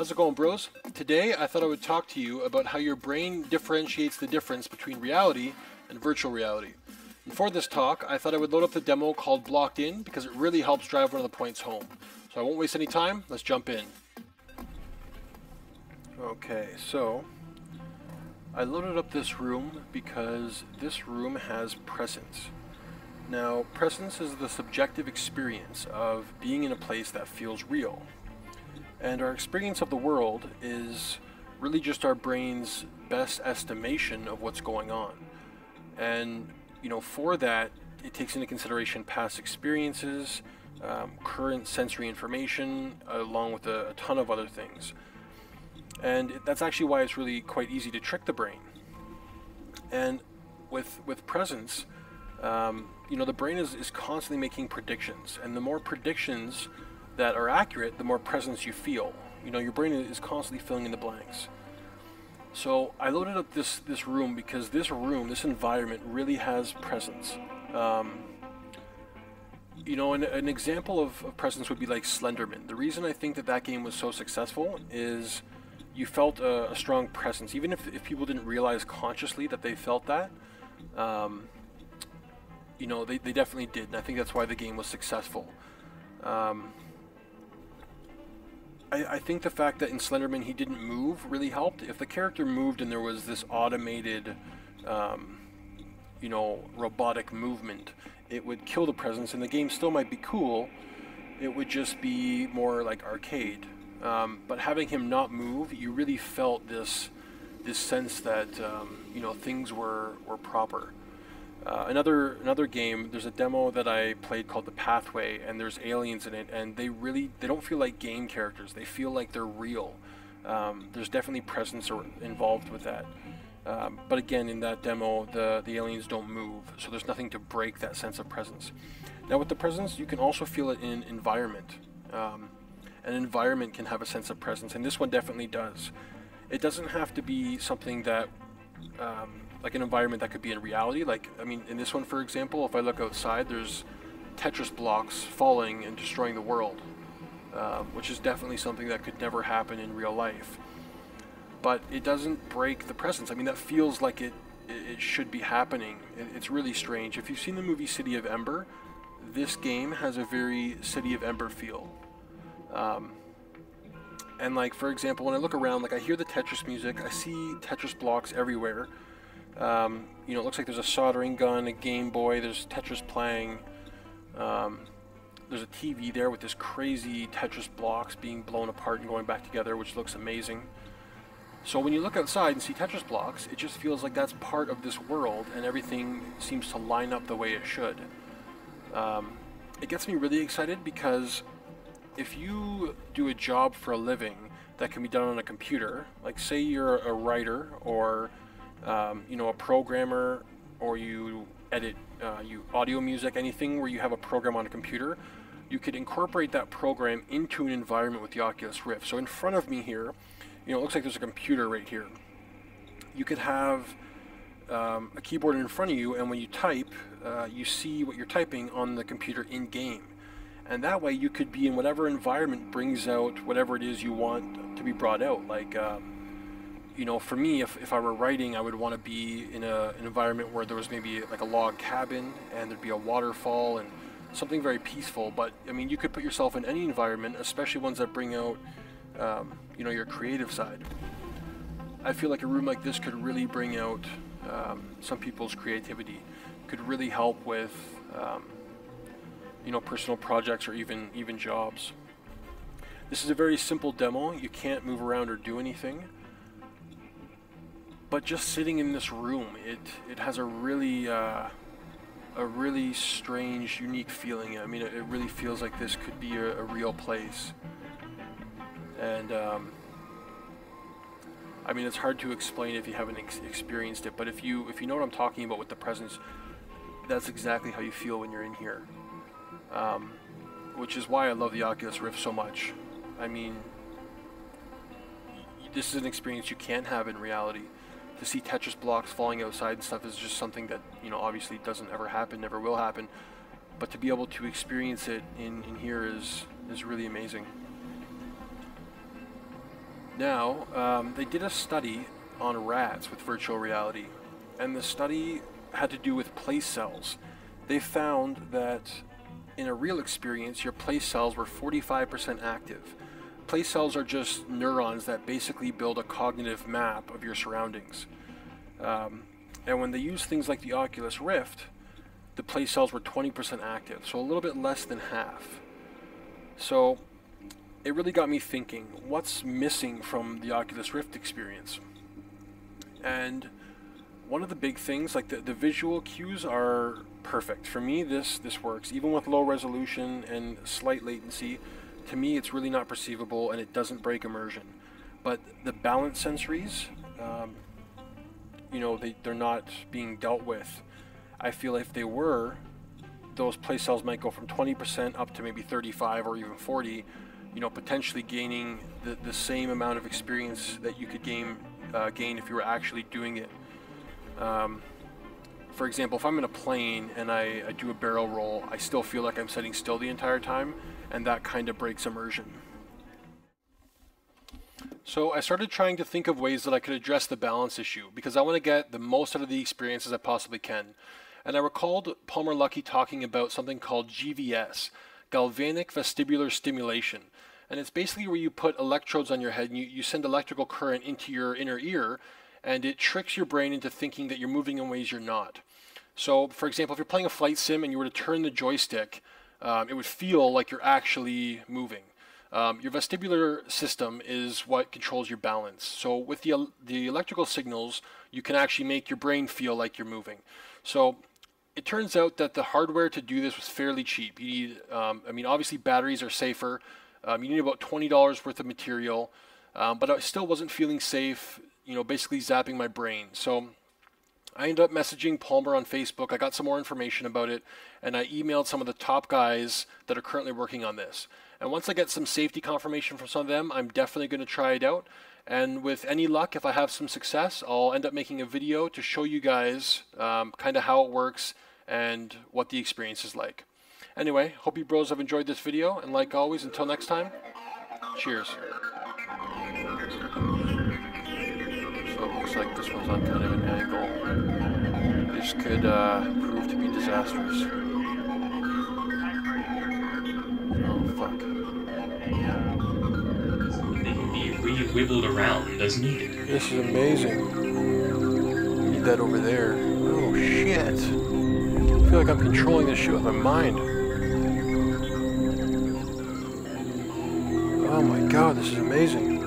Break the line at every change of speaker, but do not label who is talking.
How's it going, bros? Today I thought I would talk to you about how your brain differentiates the difference between reality and virtual reality. And for this talk, I thought I would load up the demo called Blocked In because it really helps drive one of the points home. So I won't waste any time, let's jump in. Okay, so I loaded up this room because this room has presence. Now, presence is the subjective experience of being in a place that feels real. And our experience of the world is really just our brain's best estimation of what's going on. And, for that, it takes into consideration past experiences, current sensory information, along with a ton of other things. And that's actually why it's really quite easy to trick the brain. And with presence, the brain is constantly making predictions. And the more predictions that are accurate, the more presence you feel. Your brain is constantly filling in the blanks. So I loaded up this room because this environment really has presence. An example of presence would be like Slenderman. The reason I think that game was so successful is you felt a strong presence. Even if people didn't realize consciously that they felt that, they definitely did. And I think that's why the game was successful. I think the fact that in Slenderman he didn't move really helped. If the character moved and there was this automated, robotic movement, it would kill the presence, and the game still might be cool. It would just be more like arcade. But having him not move, you really felt this sense that things were proper. Another game, there's a demo that I played called The Pathway, and there's aliens in it, and they don't feel like game characters. They feel like they're real. There's definitely presence involved with that. But again, in that demo, the aliens don't move, so there's nothing to break that sense of presence. Now with the presence, you can also feel it in environment. An environment can have a sense of presence, and this one definitely does. It doesn't have to be something that like an environment that could be in reality. In this one, for example, if I look outside, there's Tetris blocks falling and destroying the world, which is definitely something that could never happen in real life. But it doesn't break the presence. That feels like it should be happening. It's really strange. If you've seen the movie City of Ember, this game has a very City of Ember feel. And for example, when I look around, I hear the Tetris music, I see Tetris blocks everywhere. It looks like there's a soldering gun, a Game Boy, there's Tetris playing, there's a TV there with this crazy Tetris blocks being blown apart and going back together, which looks amazing. So when you look outside and see Tetris blocks, it just feels like that's part of this world, and everything seems to line up the way it should. It gets me really excited because if you do a job for a living that can be done on a computer, like say you're a writer or a programmer, or you edit you audio music, anything where you have a program on a computer, you could incorporate that program into an environment with the Oculus Rift. So in front of me here, it looks like there's a computer right here. You could have a keyboard in front of you, and when you type, you see what you're typing on the computer in-game. And that way you could be in whatever environment brings out whatever it is you want to be brought out. For me, if I were writing, I would want to be in an environment where there was maybe like a log cabin and there'd be a waterfall and something very peaceful. But you could put yourself in any environment, especially ones that bring out your creative side. I feel like a room like this could really bring out some people's creativity, could really help with personal projects or even jobs. This is a very simple demo. You can't move around or do anything. But just sitting in this room, it has a really strange, unique feeling. It really feels like this could be a real place. And it's hard to explain if you haven't experienced it. But if you know what I'm talking about with the presence, that's exactly how you feel when you're in here. Which is why I love the Oculus Rift so much. This is an experience you can't have in reality. To see Tetris blocks falling outside and stuff is just something that, obviously doesn't ever happen, never will happen. But to be able to experience it in here is really amazing. Now, they did a study on rats with virtual reality, and the study had to do with place cells. They found that in a real experience, your place cells were 45% active. Place cells are just neurons that basically build a cognitive map of your surroundings. And when they use things like the Oculus Rift, the place cells were 20% active, so a little bit less than half. So it really got me thinking, what's missing from the Oculus Rift experience? And one of the big things, like the visual cues are perfect. For me, this works. Even with low resolution and slight latency, to me it's really not perceivable and it doesn't break immersion. But the balance sensories, you know, they're not being dealt with. I feel if they were, those place cells might go from 20% up to maybe 35 or even 40, you know, potentially gaining the same amount of experience that you could gain if you were actually doing it. For example, if I'm in a plane and I do a barrel roll, I still feel like I'm sitting still the entire time, and that kind of breaks immersion. So I started trying to think of ways that I could address the balance issue, because I want to get the most out of the experience as I possibly can. And I recalled Palmer Luckey talking about something called GVS, galvanic vestibular stimulation. And it's basically where you put electrodes on your head and you send electrical current into your inner ear, and it tricks your brain into thinking that you're moving in ways you're not. So, for example, if you're playing a flight sim and you were to turn the joystick, it would feel like you're actually moving. Your vestibular system is what controls your balance. So with the electrical signals, you can actually make your brain feel like you're moving. So it turns out that the hardware to do this was fairly cheap. You need, I mean, obviously batteries are safer. You need about $20 worth of material, but I still wasn't feeling safe, you know, basically zapping my brain. So I ended up messaging Palmer on Facebook. I got some more information about it, and I emailed some of the top guys that are currently working on this. And once I get some safety confirmation from some of them, I'm definitely going to try it out. And with any luck, if I have some success, I'll end up making a video to show you guys kind of how it works and what the experience is like. Anyway, hope you bros have enjoyed this video, and like always, until next time, cheers. So it looks like this one's on kind of an angle. This could prove to be disastrous. Oh, fuck.
They can be re-wibbled around as needed.
This is amazing. Need that over there. Oh, shit. I feel like I'm controlling this shit with my mind. Oh my god, this is amazing.